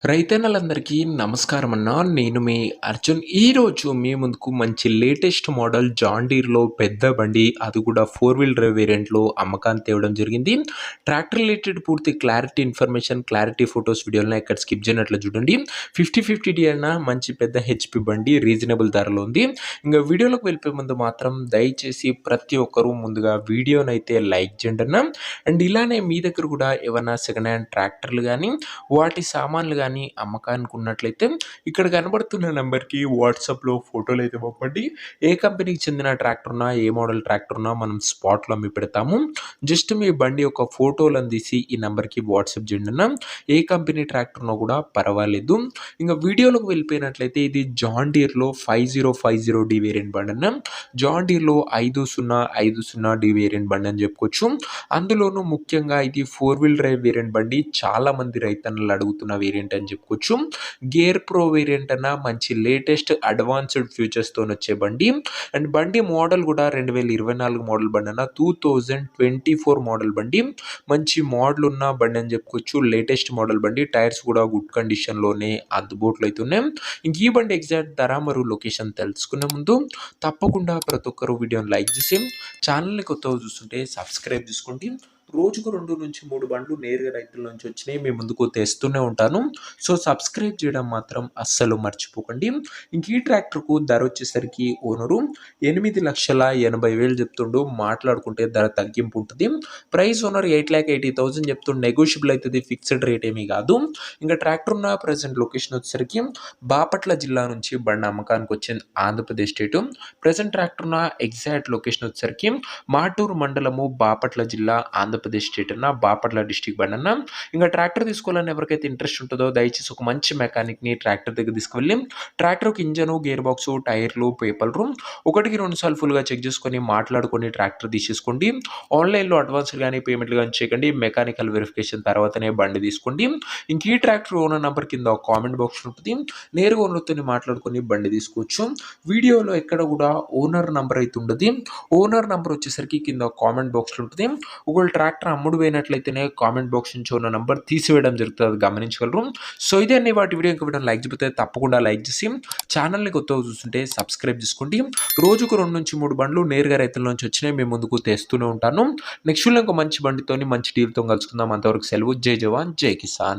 రైతన్నలందరికీ నమస్కారం అన్న. నేను మీ అర్జున్. ఈరోజు మీ ముందుకు మంచి లేటెస్ట్ మోడల్ జాన్ డీర్‌లో పెద్ద బండి, అది కూడా 4 వీల్ డ్రైవ్ వేరియంట్‌లో అమ్మకానికి తేవడం జరిగింది. ట్రాక్టర్ రిలేటెడ్ పూర్తి క్లారిటీ ఇన్ఫర్మేషన్, క్లారిటీ ఫోటోస్ వీడియోలను ఎక్కడ స్కిప్ చేయనట్లు చూడండి. 50-50 అన్న మంచి పెద్ద హెచ్‌పి బండి రీజనబుల్ ధరలో ఉంది. ఇంక వీడియోలోకి వెళ్ళిపోయే ముందు మాత్రం దయచేసి ప్రతి ఒక్కరు ముందుగా వీడియోనైతే లైక్ చేయండి అన్న. అండ్ ఇలానే మీ దగ్గర కూడా ఏమన్నా సెకండ్ హ్యాండ్ ట్రాక్టర్లు కానీ, వాటి సామాన్లు కానీ అమ్మకానికి ఉన్నట్లయితే ఇక్కడ కనబడుతున్న నెంబర్కి వాట్సాప్లో ఫోటోలు అయితే పంపండి. ఏ కంపెనీకి చెందిన ట్రాక్టర్ ఉన్నా, ఏ మోడల్ ట్రాక్టర్ ఉన్నా మనం స్పాట్లో అమ్మి పెడతాము. జస్ట్ మీ బండి యొక్క ఫోటోలను తీసి ఈ నెంబర్కి వాట్సాప్ చేయండి అన్న. ఏ కంపెనీ ట్రాక్టర్ ఉన్నా కూడా పర్వాలేదు. ఇంకా వీడియోలోకి వెళ్ళిపోయినట్లయితే ఇది జాన్ డీర్లో 5050 వేరియంట్ బండి అన్న. జాన్ డీర్లో 5050 వేరియంట్ బండి అని చెప్పుకోవచ్చు. అందులోనూ ముఖ్యంగా ఇది 4 వీల్ డ్రైవ్ వేరియంట్ బండి. చాలా మంది రైతన్నలు అడుగుతున్న వేరియంట్ అని చెప్పుకోవచ్చు. గేర్ ప్రో వేరియంట్ అన్న మంచి లేటెస్ట్ అడ్వాన్స్డ్ ఫీచర్స్తో వచ్చే బండి. అండ్ బండి మోడల్ కూడా 2024 మోడల్ బండి అన్న. 2024 మోడల్ బండి. మంచి మోడల్ ఉన్న బండి అని చెప్పుకోవచ్చు. లేటెస్ట్ మోడల్ బండి. టైర్స్ కూడా గుడ్ కండిషన్లోనే అందుబాటులో అయితే ఉన్నాయి. ఇంక ఈ బండి ఎగ్జాక్ట్ ధర మరియు లొకేషన్ తెలుసుకునే ముందు తప్పకుండా ప్రతి ఒక్కరు వీడియోని లైక్ చేసి ఛానల్ని కొత్తగా చూస్తుంటే సబ్స్క్రైబ్ చేసుకోండి. రోజుకు 2-3 బండ్లు నేరుగా రైతుల నుంచి వచ్చినాయి మీ ముందుకు తెస్తూనే ఉంటాను. సో సబ్స్క్రైబ్ చేయడం మాత్రం అస్సలు మర్చిపోకండి. ఇంక ఈ ట్రాక్టర్కు ధర వచ్చేసరికి ఓనరు 8,80,000 చెప్తుండు. మాట్లాడుకుంటే ధర తగ్గింపు ఉంటుంది. ప్రైస్ ఓనర్ 8,80,000 చెప్తుండు. నెగోషియబుల్ అవుతుంది, ఫిక్స్డ్ రేట్ ఏమీ కాదు. ఇంకా ట్రాక్టర్ ఉన్న ప్రజెంట్ లొకేషన్ వచ్చేసరికి బాపట్ల జిల్లా నుంచి బండి అమ్మకానికి వచ్చింది, ఆంధ్రప్రదేశ్ స్టేటు. ప్రజెంట్ ట్రాక్టర్ ఉన్న ఎగ్జాక్ట్ లొకేషన్ వచ్చేసరికి మాటూరు మండలము, బాపట్ల జిల్లా, ఆంధ్రప్రదేశ్ స్టేట్ అన్న, బాపట్ల డిస్టిక్ బండి అన్న. ఇంకా ట్రాక్టర్ తీసుకోవాలని ఎవరికైతే ఇంట్రెస్ట్ ఉంటుందో దయచేసి ఒక మంచి మెకానిక్ని ట్రాక్టర్ దగ్గర తీసుకువెళ్ళి ట్రాక్టర్కి ఇంజను, గేర్ బాక్స్, టైర్లు, పేపర్లు 1-2 సార్లు ఫుల్గా చెక్ చేసుకొని మాట్లాడుకొని ట్రాక్టర్ తీసేసుకోండి. ఆన్లైన్లో అడ్వాన్స్ కానీ పేమెంట్లు కానీ చేయకండి. మెకానికల్ వెరిఫికేషన్ తర్వాతనే బండి తీసుకోండి. ఇంక ఈ ట్రాక్టర్ ఓనర్ నెంబర్ కింద కామెంట్ బాక్స్ ఉంటుంది, నేరుగా ఓనర్తో మాట్లాడుకొని బండి తీసుకోవచ్చు. వీడియోలో ఎక్కడ కూడా ఓనర్ నెంబర్ అయితే ఉండదు. ఓనర్ నెంబర్ వచ్చేసరికి కింద కామెంట్ బాక్స్లో ఉంటుంది. ఒకవేళ ట్రాక్టర్ అమ్ముడు పోయినట్లయితేనే కామెంట్ బాక్స్ నుంచి ఉన్న నెంబర్ తీసివేయడం జరుగుతుంది, అది గమనించగలరు. సో ఇదే అన్ని వాటి వీడియో లైక్ చెప్తే తప్పకుండా లైక్ చేసి ఛానల్ని కొత్తగా చూస్తుంటే సబ్స్క్రైబ్ చేసుకోండి. రోజుకు 2-3 బండ్లు నేరుగా రైతుల నుంచి వచ్చినాయి మీ ముందుకు తెస్తూనే ఉంటాను. నెక్స్ట్ ఇంకో మంచి బండితో మంచి డీల్తో కలుసుకుందాం. అంతవరకు సెలవు. జై జవాన్, జై కిసాన్.